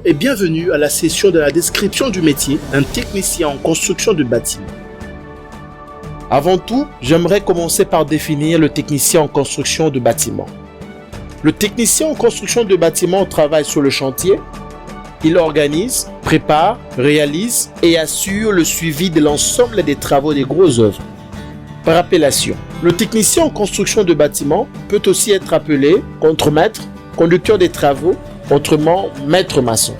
et bienvenue à la session de la description du métier d'un technicien en construction de bâtiments. Avant tout, j'aimerais commencer par définir le technicien en construction de bâtiments. Le technicien en construction de bâtiments travaille sur le chantier. Il organise, prépare, réalise et assure le suivi de l'ensemble des travaux des grosses œuvres. Par appellation, le technicien en construction de bâtiments peut aussi être appelé contremaître, conducteur des travaux, autrement maître maçon.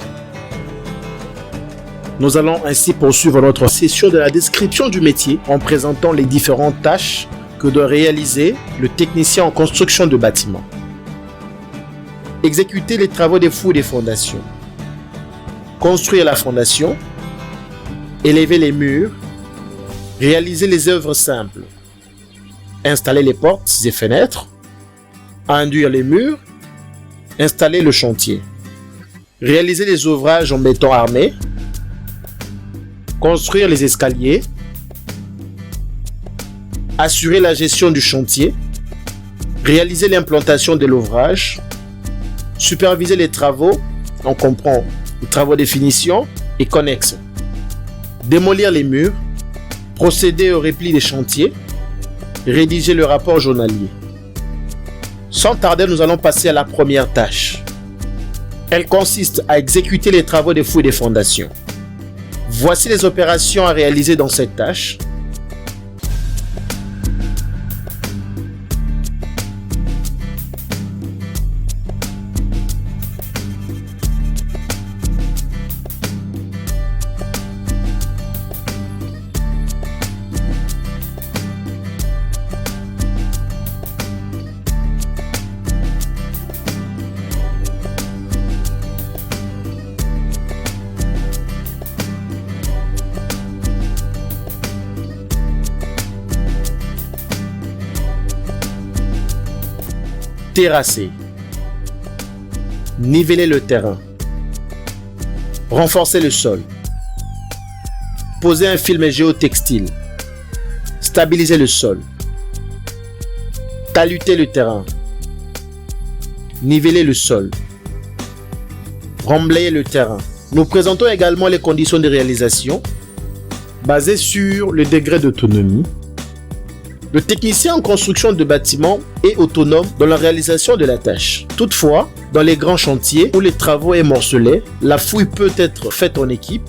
Nous allons ainsi poursuivre notre session de la description du métier en présentant les différentes tâches que doit réaliser le technicien en construction de bâtiments. Exécuter les travaux des fouilles des fondations. Construire la fondation. Élever les murs. Réaliser les œuvres simples. Installer les portes et fenêtres. Enduire les murs. Installer le chantier. Réaliser les ouvrages en béton armé. Construire les escaliers. Assurer la gestion du chantier. Réaliser l'implantation de l'ouvrage. Superviser les travaux, on comprend les travaux de finition et connexes. Démolir les murs. Procéder au repli des chantiers. Rédiger le rapport journalier. Sans tarder, nous allons passer à la première tâche. Elle consiste à exécuter les travaux des fouilles des fondations. Voici les opérations à réaliser dans cette tâche. Terrasser. Niveler le terrain. Renforcer le sol. Poser un film géotextile. Stabiliser le sol. Taluter le terrain. Niveler le sol. Remblayer le terrain. Nous présentons également les conditions de réalisation basées sur le degré d'autonomie. Le technicien en construction de bâtiments est autonome dans la réalisation de la tâche. Toutefois, dans les grands chantiers où les travaux sont morcelés, la fouille peut être faite en équipe.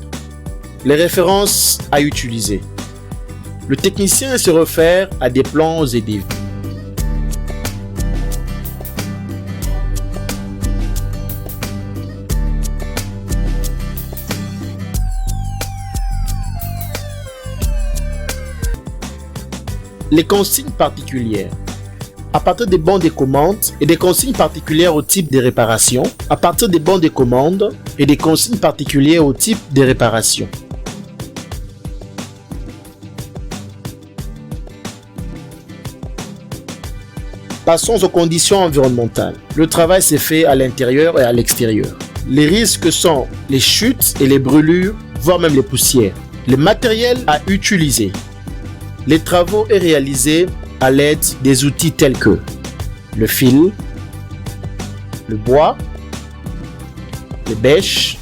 Les références à utiliser. Le technicien se réfère à des plans et des vues. Les consignes particulières. À partir des bons de commande et des consignes particulières au type de réparation. À partir des bons de commande et des consignes particulières au type de réparation. Passons aux conditions environnementales. Le travail s'est fait à l'intérieur et à l'extérieur. Les risques sont les chutes et les brûlures, voire même les poussières. Les matériels à utiliser. Les travaux sont réalisés à l'aide des outils tels que le fil, le bois, les bêches,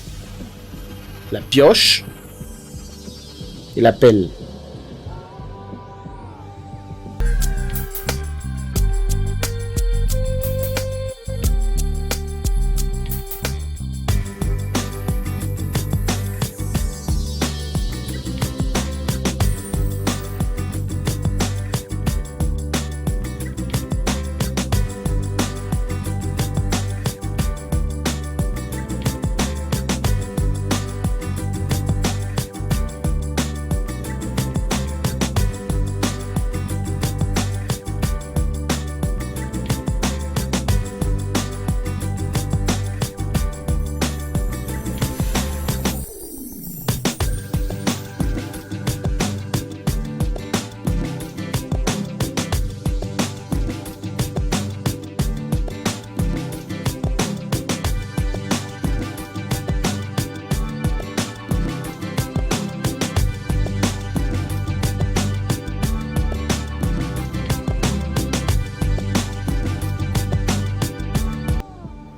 la pioche et la pelle.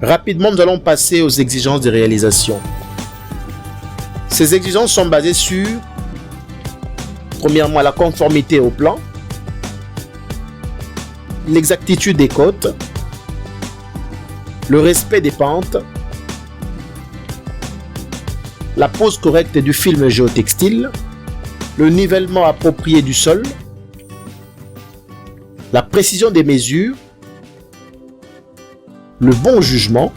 Rapidement, nous allons passer aux exigences de réalisation. Ces exigences sont basées sur, premièrement, la conformité au plan, l'exactitude des côtes, le respect des pentes, la pose correcte du film géotextile, le nivellement approprié du sol, la précision des mesures, le bon jugement,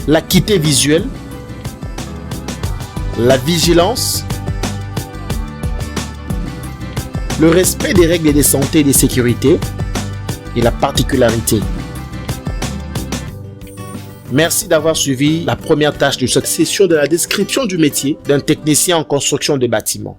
l'acuité visuelle, la vigilance, le respect des règles de santé et de sécurité et la particularité. Merci d'avoir suivi la première tâche de cette session de la description du métier d'un technicien en construction de bâtiments.